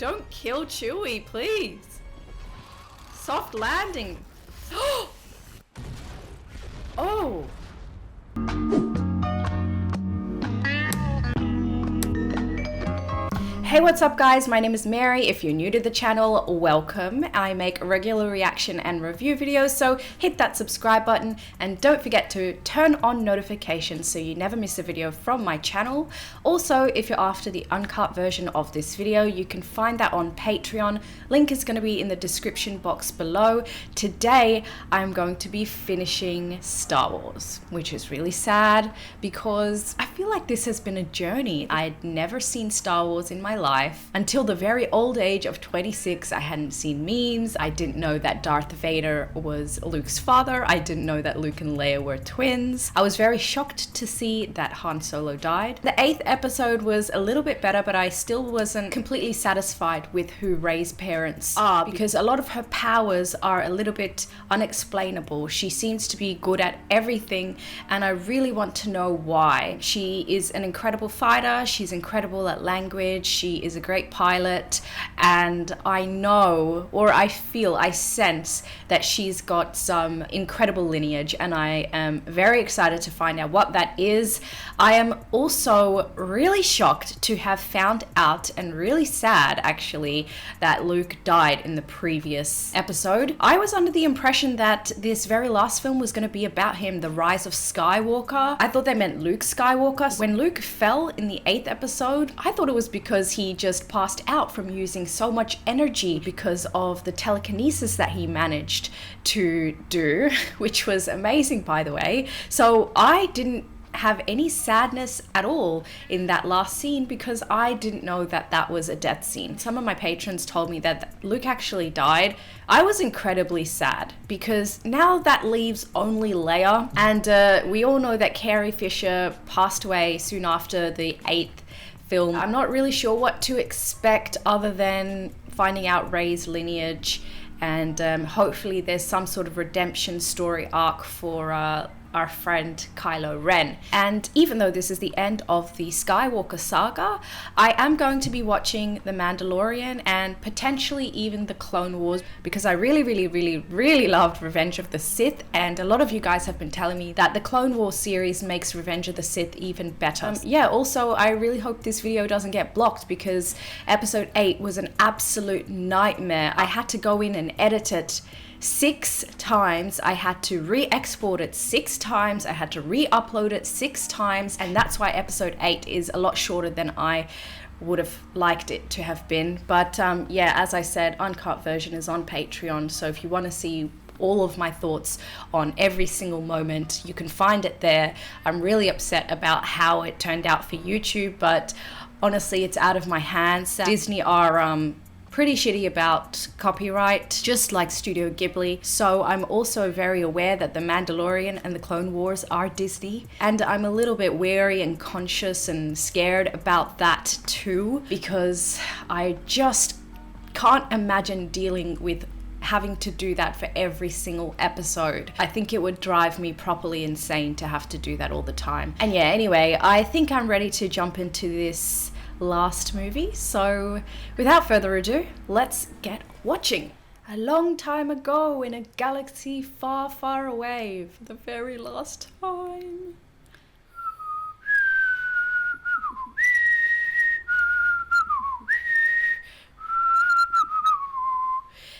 Don't kill Chewie, please. Soft landing. Oh. Hey, what's up guys? My name is Mary. If you're new to the channel, welcome. I make regular reaction and review videos, so hit that subscribe button and don't forget to turn on notifications so you never miss a video from my channel. Also, if you're after the uncut version of this video, you can find that on Patreon. Link is going to be in the description box below. Today, I'm going to be finishing Star Wars, which is really sad because I feel like this has been a journey. I'd never seen Star Wars in my life. Until the very old age of 26, I hadn't seen memes. I didn't know that Darth Vader was Luke's father. I didn't know that Luke and Leia were twins. I was very shocked to see that Han Solo died. The 8th episode was a little bit better, but I still wasn't completely satisfied with who Rey's parents are because a lot of her powers are a little bit unexplainable. She seems to be good at everything, and I really want to know why. She is an incredible fighter. She's incredible at language. She is a great pilot, and I know, or I feel, I sense that she's got some incredible lineage, and I am very excited to find out what that is. I am also really shocked to have found out, and really sad actually, that Luke died in the previous episode. I was under the impression that this very last film was going to be about him, the Rise of Skywalker. I thought they meant Luke Skywalker. When Luke fell in the 8th episode, I thought it was because he just passed out from using so much energy because of the telekinesis that he managed to do, which was amazing, by the way. So I didn't have any sadness at all in that last scene because I didn't know that that was a death scene. Some of my patrons told me that Luke actually died. I was incredibly sad because now that leaves only Leia, and we all know that Carrie Fisher passed away soon after the 8th film. I'm not really sure what to expect other than finding out Rey's lineage, and hopefully there's some sort of redemption story arc for our friend Kylo Ren. And even though this is the end of the Skywalker saga, I am going to be watching The Mandalorian and potentially even the Clone Wars because I really loved Revenge of the Sith, and a lot of you guys have been telling me that the Clone Wars series makes Revenge of the Sith even better. Yeah, also I really hope this video doesn't get blocked because episode 8 was an absolute nightmare. I had to go in and edit it 6 times. I had to re-export it 6 times. I had to re-upload it 6 times, and that's why episode 8 is a lot shorter than I would have liked it to have been. But yeah, as I said, uncut version is on Patreon, so if you want to see all of my thoughts on every single moment, you can find it there. I'm really upset about how it turned out for YouTube, but honestly, it's out of my hands. Disney are pretty shitty about copyright, just like Studio Ghibli. So I'm also very aware that The Mandalorian and the Clone Wars are Disney, and I'm a little bit wary and conscious and scared about that too, because I just can't imagine dealing with having to do that for every single episode. I think it would drive me properly insane to have to do that all the time. And yeah, anyway, I think I'm ready to jump into this last movie, so without further ado, let's get watching. A long time ago in a galaxy far, far away, for the very last time.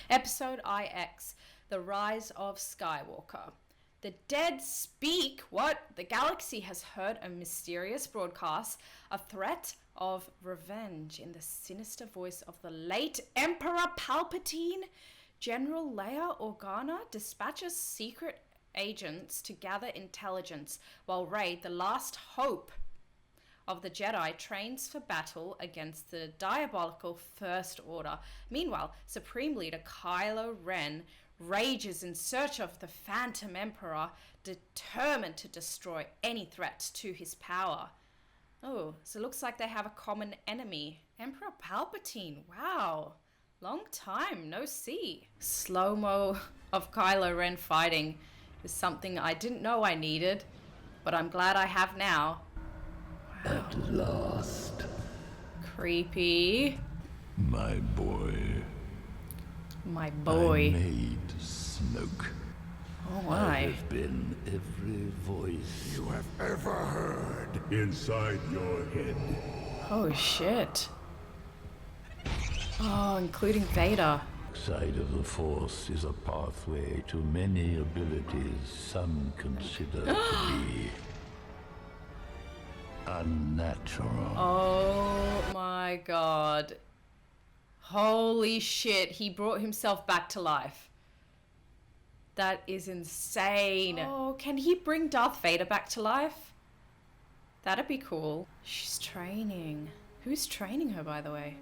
Episode IX, The Rise of Skywalker. The dead speak. What? The galaxy has heard a mysterious broadcast, a threat of revenge in the sinister voice of the late Emperor Palpatine. General Leia Organa dispatches secret agents to gather intelligence, while Rey, the last hope of the Jedi, trains for battle against the diabolical First Order. Meanwhile, Supreme Leader Kylo Ren rages in search of the Phantom Emperor, determined to destroy any threat to his power. Oh, so it looks like they have a common enemy. Emperor Palpatine, wow. Long time, no see. Slow-mo of Kylo Ren fighting is something I didn't know I needed, but I'm glad I have now. Wow. At last. Creepy. My boy. My boy. I made smoke. Oh I my. have been every voice You have ever heard inside your head. Oh shit. Oh, including Vader. Side of the Force is a pathway to many abilities some consider to be unnatural. Oh my god. Holy shit, he brought himself back to life. That is insane. Oh, can he bring Darth Vader back to life? That'd be cool. She's training. Who's training her, by the way?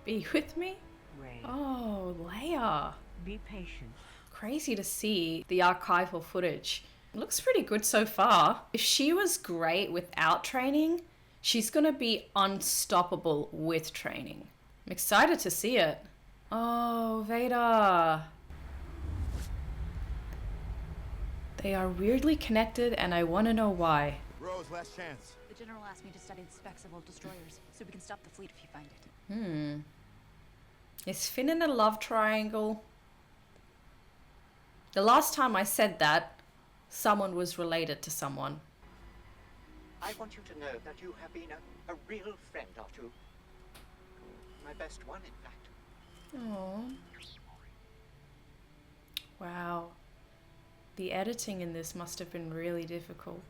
Be with me? Rey, Oh, Leia. be patient. Crazy to see the archival footage. It looks pretty good so far. If she was great without training, she's gonna be unstoppable with training. I'm excited to see it. Oh, Vader. They are weirdly connected and I want to know why. Rose, last chance. The general asked me to study the specs of old destroyers, so we can stop the fleet if you find it. Is Finn in a love triangle? The last time I said that, someone was related to someone. I want you to know that you have been a real friend, Artu. My best one, in fact. Oh. Wow. The editing in this must have been really difficult.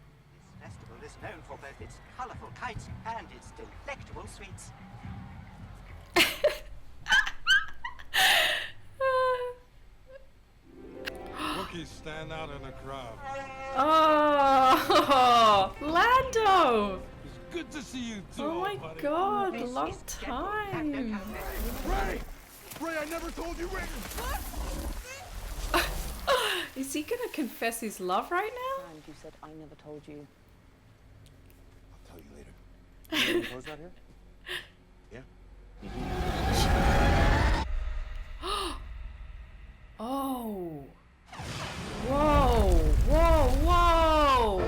This festival is known for both its colorful kites and its delectable sweets. Wookiees stand out in the crowd. Oh, Lando! It's good to see you too, Oh my buddy. god, This long is gentle and no time. cafe. Ray! Ray, I never told you Ray! Is he gonna confess his love right now? And you said I never told you. I'll tell you later. You close out here? Yeah? Oh. Whoa, whoa, whoa!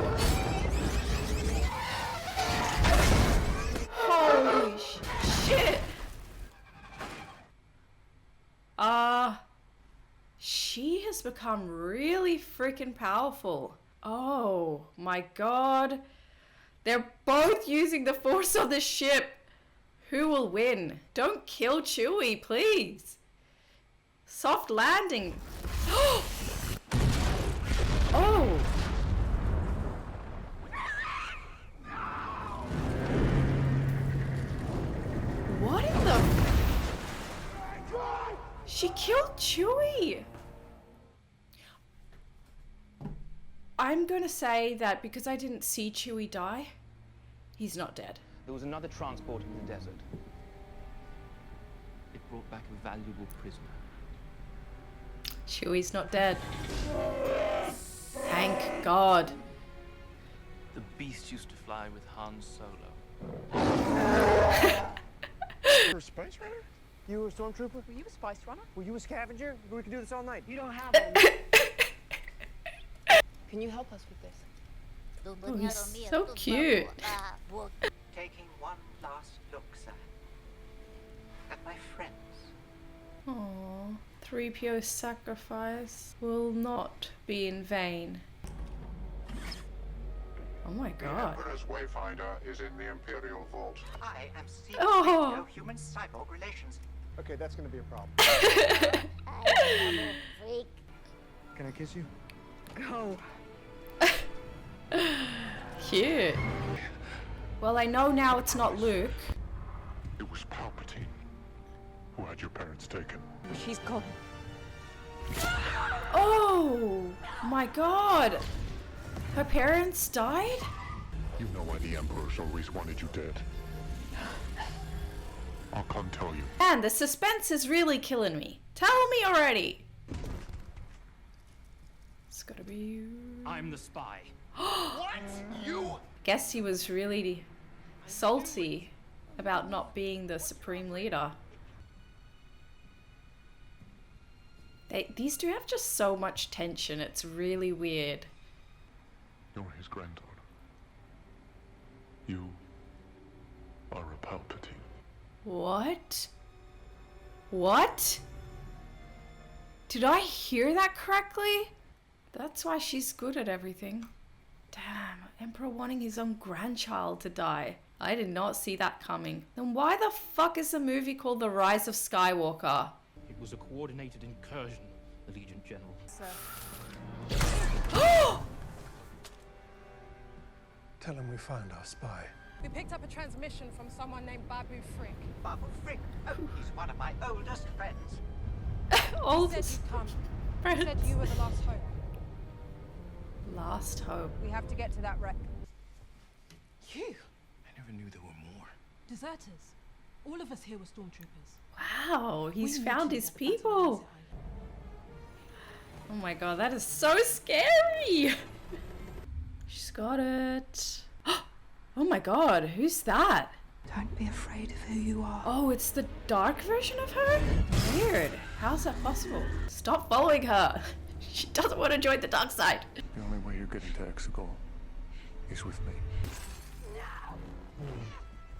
Holy shit! She has become really freaking powerful. Oh my god. They're both using the force on the ship. Who will win? Don't kill Chewie, please. Soft landing. Oh! What in the... She killed Chewie! I'm gonna say that because I didn't see Chewie die, he's not dead. There was another transport in the desert. It brought back a valuable prisoner. Chewie's not dead. Thank God. The beast used to fly with Han Solo. You're a spice runner? You were a stormtrooper? Were you a spice runner? Were you a scavenger? We could do this all night. You don't have one. Can you help us with this? Oh, he's so cute. Taking one last look, sir, at my friends. Aww. 3PO's sacrifice will not be in vain. Oh my god. The Emperor's Wayfinder is in the Imperial Vault. I am seeing Oh. no human cyborg relations. Okay, that's gonna be a problem. Can I kiss you? Go. Cute. Well, I know now it's not Luke. It was Palpatine who had your parents taken. She's gone. Oh my god. Her parents died? You know why the Emperor's always wanted you dead. I'll come tell you. Man, the suspense is really killing me. Tell me already. It's gotta be you. I'm the spy. Guess he was really salty about not being the supreme leader. These two have just so much tension. It's really weird. You're his granddaughter. You are a Palpatine. What? What? Did I hear that correctly? That's why she's good at everything. Damn, Emperor wanting his own grandchild to die. I did not see that coming. Then why the fuck is the movie called The Rise of Skywalker? It was a coordinated incursion, Allegiant General. Sir. Tell him we found our spy. We picked up a transmission from someone named Babu Frick. Babu Frick? Oh, he's one of my oldest friends. He Oldest said you'd come. He friends. said you were the last hope. Last hope. We have to get to that wreck. You? I never knew there were more. Deserters. All of us here were stormtroopers. Wow, he's We found knew his that the battle people. was Oh my god, that is so scary. She's got it. Oh my god, who's that? Don't be afraid of who you are. Oh, it's the dark version of her? Weird. How's that possible? Stop following her. She doesn't want to join the dark side. The only way you're getting to Exegol is with me.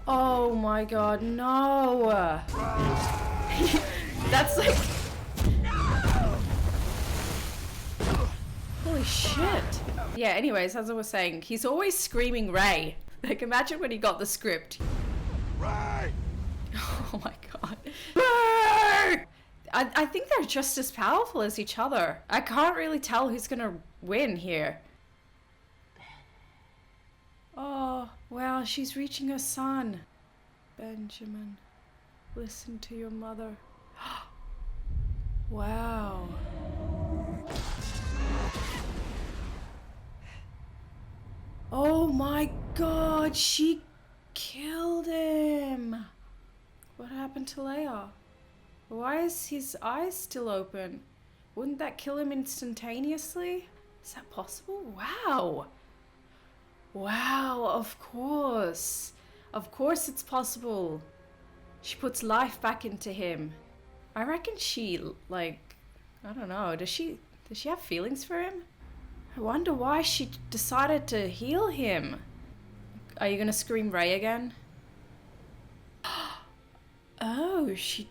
Oh my god, no. That's like... Holy shit. Yeah, anyways, as I was saying, he's always screaming Rey. Like, imagine when he got the script. Right! Oh my god. Rey! I think they're just as powerful as each other. I can't really tell who's gonna win here. Oh, wow, she's reaching her son. Benjamin, listen to your mother. Wow. Oh my god, she killed him. What happened to Leia? Why is his eyes still open? Wouldn't that kill him instantaneously? Is that possible? Wow. Wow, of course. Of course it's possible. She puts life back into him. I reckon she, like, I don't know, does she have feelings for him? I wonder why she decided to heal him. Are you gonna scream Rey again? Oh, she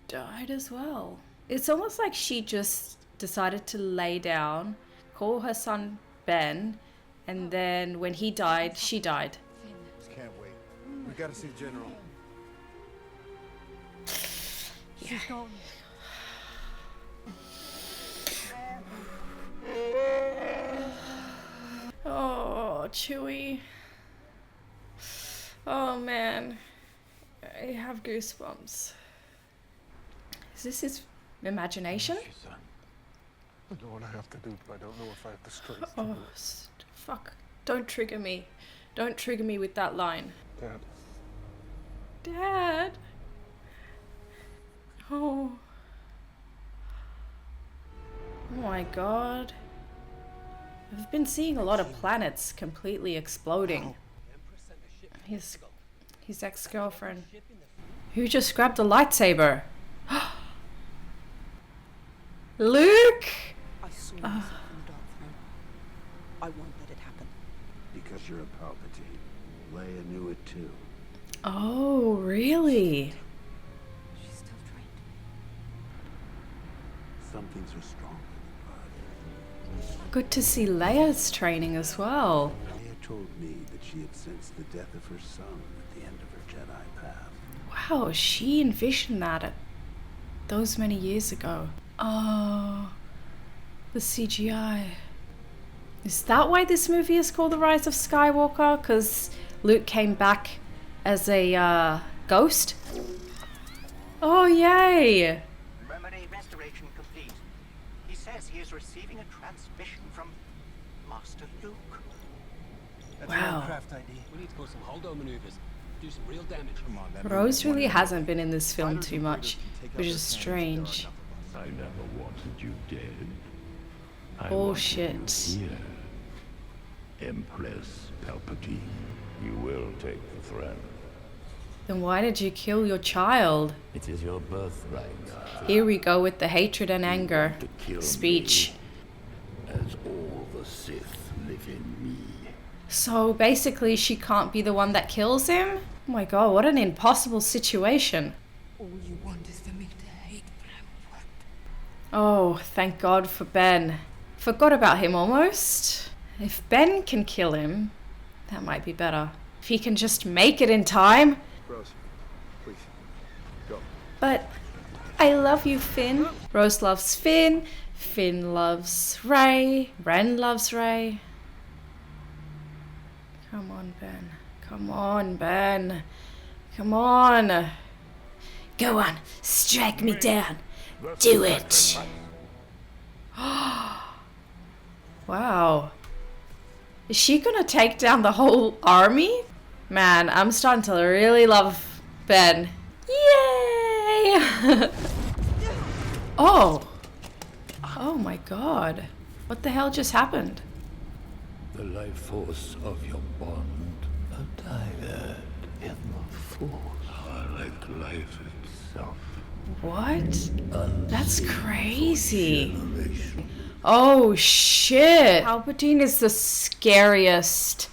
died as well. It's almost like she just decided to lay down, call her son Ben, and then when he died, she died. Just can't wait. We gotta see General. She's gone. Oh, Chewie. Oh man, I have goosebumps. Is this his imagination? I know what I have to do, but I don't know if I have the strength to Oh, do it. fuck. Don't trigger me. Don't trigger me with that line. Dad, Dad. Oh. Oh my god. I've been seeing a lot of planets completely exploding. His ex-girlfriend. Who just grabbed a lightsaber? Luke! I saw myself in the dark throne. I won't let it happen. Because you're a Palpatine. Leia knew it too. Oh, really? She's still trained. Some things are stronger than blood. Good to see Leia's training as well. Leia told me that she had sensed the death of her son at the end of her Jedi path. Wow, she envisioned that at those many years ago. Oh, the CGI. Is that why this movie is called The Rise of Skywalker? Because Luke came back as a ghost? Oh, yay! Memory restoration complete. He says he is receiving a transmission from Master Luke. That's Wow. craft ID. We need to put some hold-on maneuvers. Do some real damage. Come on, that Rose means really one- hasn't been in this Why film don't too you much, take out which the is cannons strange. that are enough of us? I never wanted you dead. I Bullshit. wanted you here. Empress Palpatine, you will take the throne. Then why did you kill your child? It is your birthright. Here we go with the hatred and anger To kill speech. me, as all the Sith live in me. So basically she can't be the one that kills him? Oh my god, what an impossible situation. All you want is for me to hate Oh, thank God for Ben. Forgot about him almost. If Ben can kill him, that might be better. If he can just make it in time. Rose, please, go. But I love you, Finn. Rose loves Finn. Finn loves Rey. Ren loves Rey. Come on, Ben. Come on, Ben. Come on. Go on. Strike me down. Do it. Wow. Is she gonna take down the whole army? Man, I'm starting to really love Ben. Yay! Oh. Oh my God. What the hell just happened? The life force of your bond, a diet in the force, like life itself. What? That's crazy. Oh shit. Palpatine is the scariest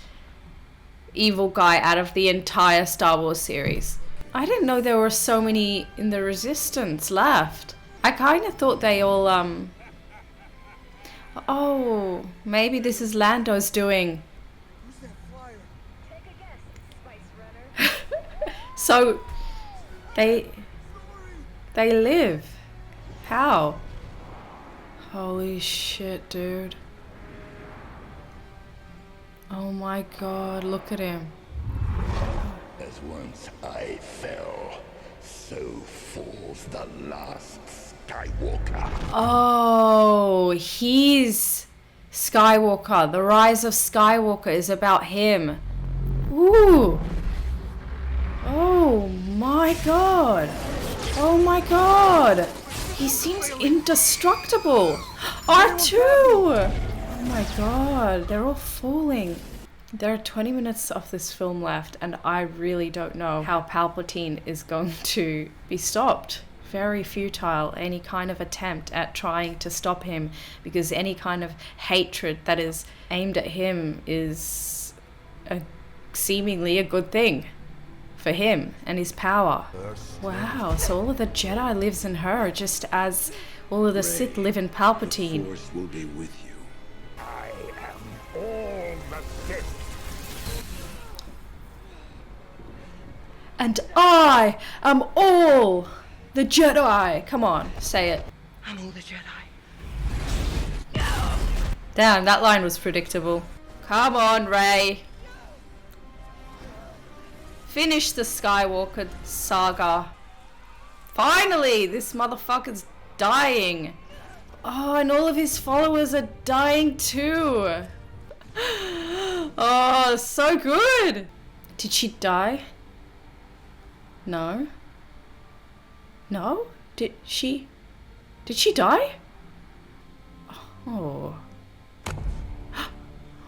evil guy out of the entire Star Wars series. I didn't know there were so many in the Resistance left. I kind of thought they all, oh, maybe this is Lando's doing. Who's that flyer? Take a guess, Spice Runner. So, they live. How? Holy shit, dude. Oh my God, look at him. As once I fell, so falls the last Skywalker. Oh, he's Skywalker. The Rise of Skywalker is about him. Ooh. Oh my God. Oh my God. He seems indestructible. R2. Oh my God. They're all falling. There are 20 minutes of this film left, and I really don't know how Palpatine is going to be stopped. Very futile, any kind of attempt at trying to stop him, because any kind of hatred that is aimed at him is seemingly a good thing for him and his power. Wow, so all of the Jedi lives in her, just as all of the Sith live in Palpatine. The Force will be with you. I am all the Sith. And I am all the Jedi. Come on, say it. I'm all the Jedi. Damn, that line was predictable. Come on, Rey. Finish the Skywalker saga. Finally, this motherfucker's dying. Oh, and all of his followers are dying too. Oh, so good. Did she die? No. No? Did she die? Oh. Oh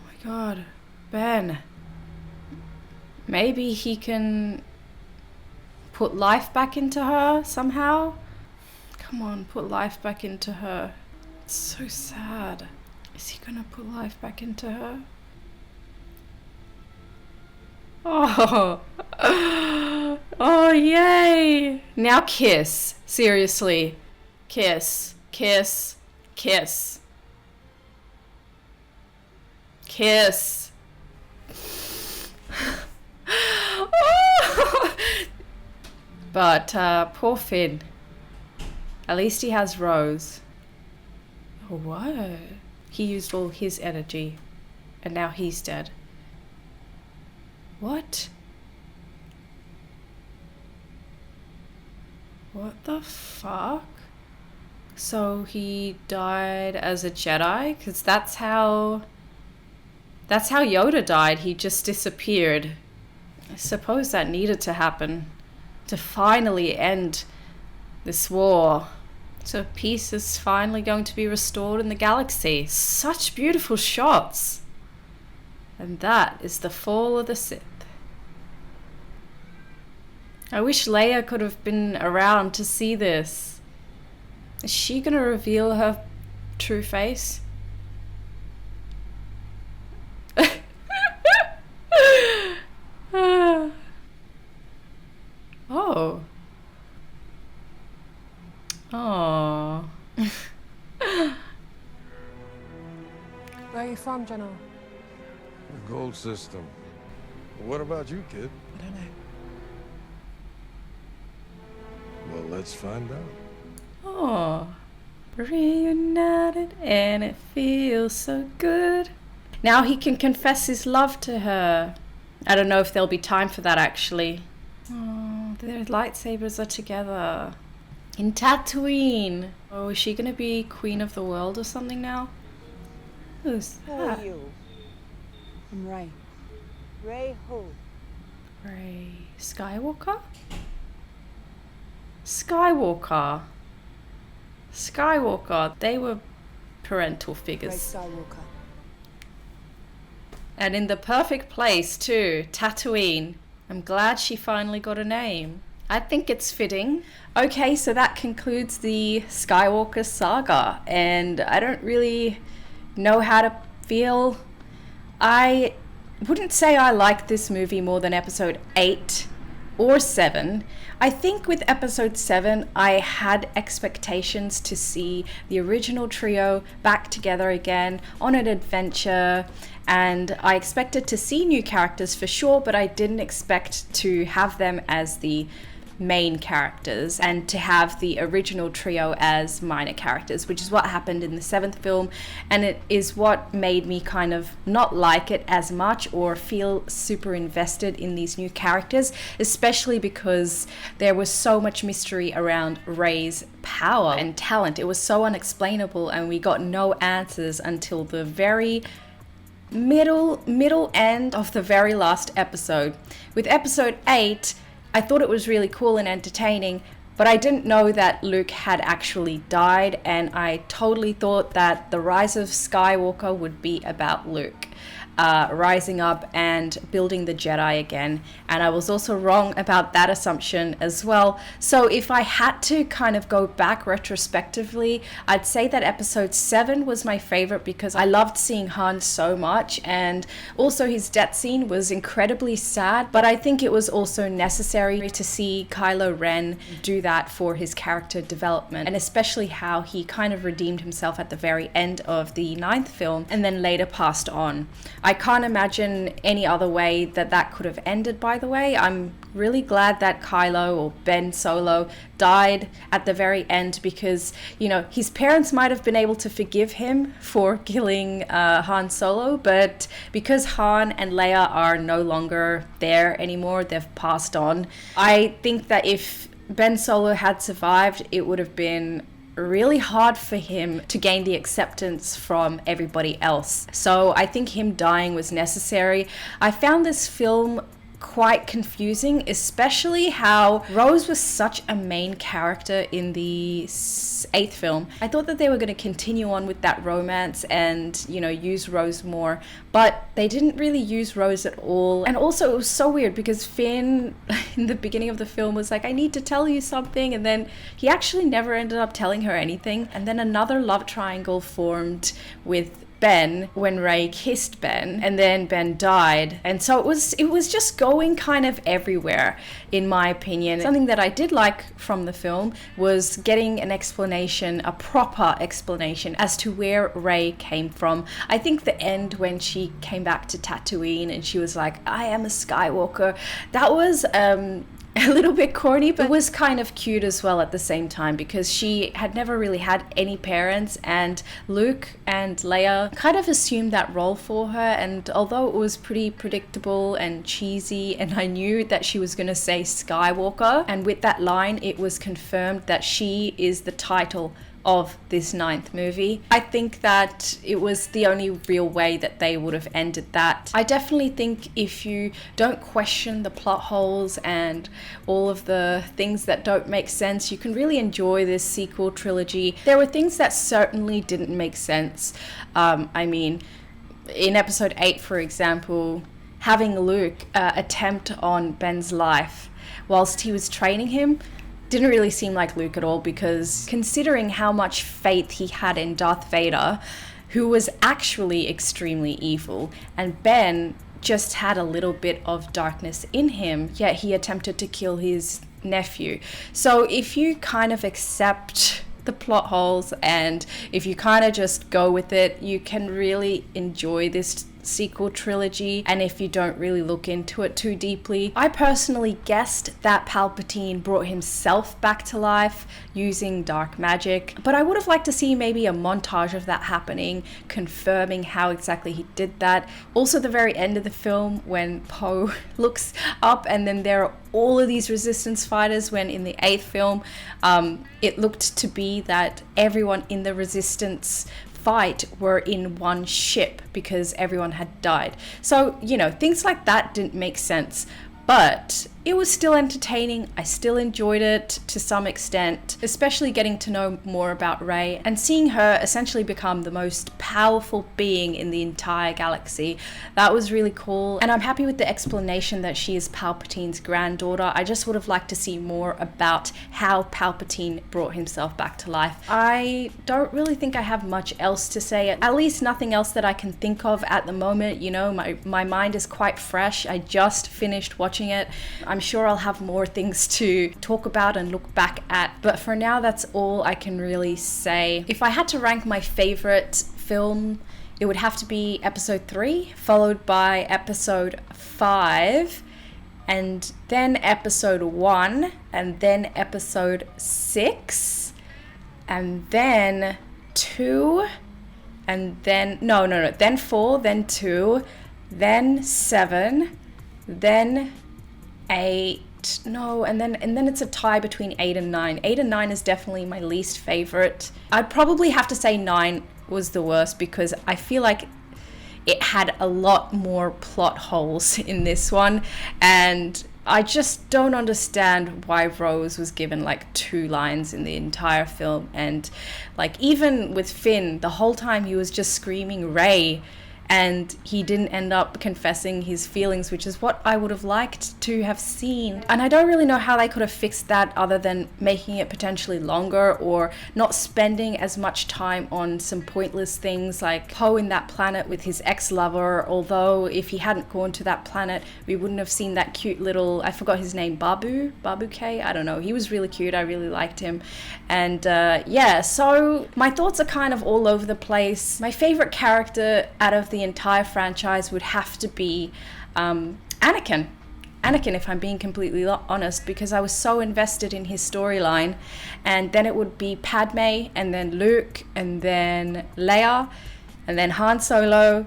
my God. Ben. Maybe he can put life back into her somehow? Come on, put life back into her. It's so sad. Is he gonna put life back into her? Oh. Oh, yay. Now kiss. Seriously. Kiss. Kiss. Kiss. Kiss. But poor Finn. At least he has Rose. Oh, what? He used all his energy, and now he's dead. What? What the fuck? So he died as a Jedi? Because that's how Yoda died. He just disappeared. I suppose that needed to happen to finally end this war. So peace is finally going to be restored in the galaxy. Such beautiful shots. And that is the fall of the Sith. I wish Leia could have been around to see this. Is she gonna reveal her true face? Oh. Oh. you from, General? The gold system. What about you, kid? I don't know. Well, let's find out. Oh, reunited and it feels so good. Now he can confess his love to her. I don't know if there'll be time for that actually. Oh, their lightsabers are together. In Tatooine. Oh, is she gonna be queen of the world or something now? Who's Who that? are you? I'm Rey. Rey who? Rey Skywalker? Skywalker. Skywalker. They were parental Rey figures. Skywalker. And in the perfect place too, Tatooine. I'm glad she finally got a name. I think it's fitting. Okay, so that concludes the Skywalker saga, and I don't really know how to feel. I wouldn't say I like this movie more than episode 8 or 7. I think with episode 7, I had expectations to see the original trio back together again on an adventure, and I expected to see new characters for sure, but I didn't expect to have them as the main characters and to have the original trio as minor characters, which is what happened in the 7th film, and it is what made me kind of not like it as much or feel super invested in these new characters, especially because there was so much mystery around Rey's power and talent. It was so unexplainable, and we got no answers until the very middle end of the very last episode. With episode 8, I thought it was really cool and entertaining, but I didn't know that Luke had actually died, and I totally thought that the Rise of Skywalker would be about Luke rising up and building the Jedi again, and I was also wrong about that assumption as well. So if I had to kind of go back retrospectively, I'd say that episode 7 was my favorite because I loved seeing Han so much, and also his death scene was incredibly sad, but I think it was also necessary to see Kylo Ren do that for his character development, and especially how he kind of redeemed himself at the very end of the 9th film and then later passed on. I can't imagine any other way that that could have ended, by the way. I'm really glad that Kylo, or Ben Solo, died at the very end because, you know, his parents might have been able to forgive him for killing Han Solo, but because Han and Leia are no longer there anymore, they've passed on. I think that if Ben Solo had survived, it would have been really hard for him to gain the acceptance from everybody else. So I think him dying was necessary. I found this film quite confusing, especially how Rose was such a main character in the 8th film. I thought that they were going to continue on with that romance and, you know, use Rose more, but they didn't really use Rose at all. And also it was so weird because Finn in the beginning of the film was like, I need to tell you something, and then he actually never ended up telling her anything. And then another love triangle formed with Ben when Rey kissed Ben, and then Ben died, and so it was just going kind of everywhere, in my opinion. Something that I did like from the film was getting an explanation, a proper explanation as to where Rey came from. I think the end when she came back to Tatooine and she was like, I am a Skywalker, that was a little bit corny, but it was kind of cute as well at the same time because she had never really had any parents, and Luke and Leia kind of assumed that role for her. And although it was pretty predictable and cheesy, and I knew that she was going to say Skywalker, and with that line it was confirmed that she is the title of this 9th movie, I think that it was the only real way that they would have ended that. I definitely think if you don't question the plot holes and all of the things that don't make sense, you can really enjoy this sequel trilogy. There were things that certainly didn't make sense. I mean, in episode 8, for example, having Luke attempt on Ben's life whilst he was training him didn't really seem like Luke at all, because considering how much faith he had in Darth Vader, who was actually extremely evil, and Ben just had a little bit of darkness in him, yet he attempted to kill his nephew. So if you kind of accept the plot holes, and if you kind of just go with it, you can really enjoy this sequel trilogy. And if you don't really look into it too deeply, I personally guessed that Palpatine brought himself back to life using dark magic, but I would have liked to see maybe a montage of that happening, confirming how exactly he did that. Also, the very end of the film when Poe looks up and then there are all of these resistance fighters, when in the 8th film it looked to be that everyone in the resistance fight were in one ship because everyone had died. So, you know, things like that didn't make sense, but it was still entertaining. I still enjoyed it to some extent, especially getting to know more about Rey and seeing her essentially become the most powerful being in the entire galaxy. That was really cool, and I'm happy with the explanation that she is Palpatine's granddaughter. I just would have liked to see more about how Palpatine brought himself back to life. I don't really think I have much else to say, at least nothing else that I can think of at the moment. You know, my mind is quite fresh. I just finished watching it. I'm sure I'll have more things to talk about and look back at, but for now that's all I can really say. If I had to rank my favorite film, it would have to be episode 3, followed by episode 5, and then episode 1, and then episode 6, and then 2, and then then 4, then 2, then 7, then 8, and then it's a tie between 8 and 9. 8 and 9 is definitely my least favorite. I'd probably have to say 9 was the worst because I feel like it had a lot more plot holes in this one, and I just don't understand why Rose was given like 2 lines in the entire film, and like even with Finn, the whole time he was just screaming Rey, and he didn't end up confessing his feelings, which is what I would have liked to have seen. And I don't really know how they could have fixed that other than making it potentially longer or not spending as much time on some pointless things like Poe in that planet with his ex-lover, although if he hadn't gone to that planet, we wouldn't have seen that cute little, I forgot his name, Babu K? I don't know. He was really cute. I really liked him. And yeah, so my thoughts are kind of all over the place. My favorite character out of the entire franchise would have to be Anakin, if I'm being completely honest, because I was so invested in his storyline. And then it would be Padme, and then Luke, and then Leia, and then Han Solo.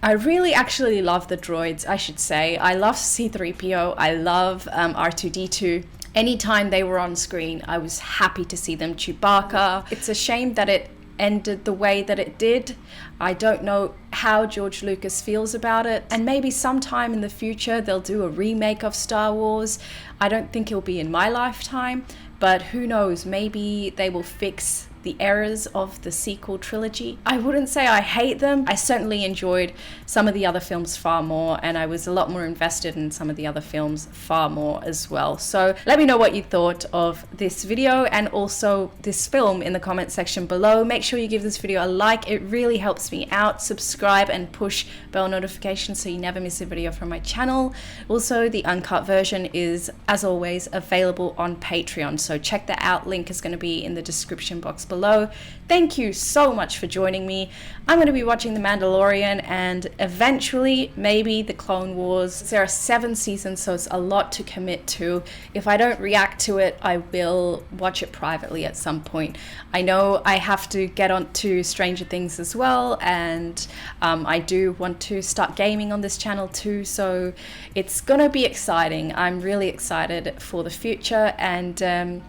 I really actually love the droids, I should say. I love C-3PO, I love R2-D2. Anytime they were on screen, I was happy to see them. Chewbacca. It's a shame that it ended the way that it did. I don't know how George Lucas feels about it, and maybe sometime in the future they'll do a remake of Star Wars. I don't think it'll be in my lifetime, but who knows, maybe they will fix the errors of the sequel trilogy. I wouldn't say I hate them. I certainly enjoyed some of the other films far more, and I was a lot more invested in some of the other films far more as well. So let me know what you thought of this video and also this film in the comment section below. Make sure you give this video a like. It really helps me out. Subscribe and push bell notifications so you never miss a video from my channel. Also, the uncut version is, as always, available on Patreon, so check that out. Link is going to be in the description box below. Thank you so much for joining me. I'm going to be watching The Mandalorian and eventually maybe The Clone Wars. There are 7 seasons, so it's a lot to commit to. If I don't react to it, I will watch it privately at some point. I know I have to get on to Stranger Things as well, and I do want to start gaming on this channel too, so it's gonna be exciting. I'm really excited for the future, and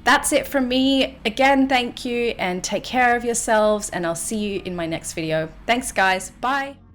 that's it from me. Again, thank you and take care of yourselves, and I'll see you in my next video. Thanks guys, bye.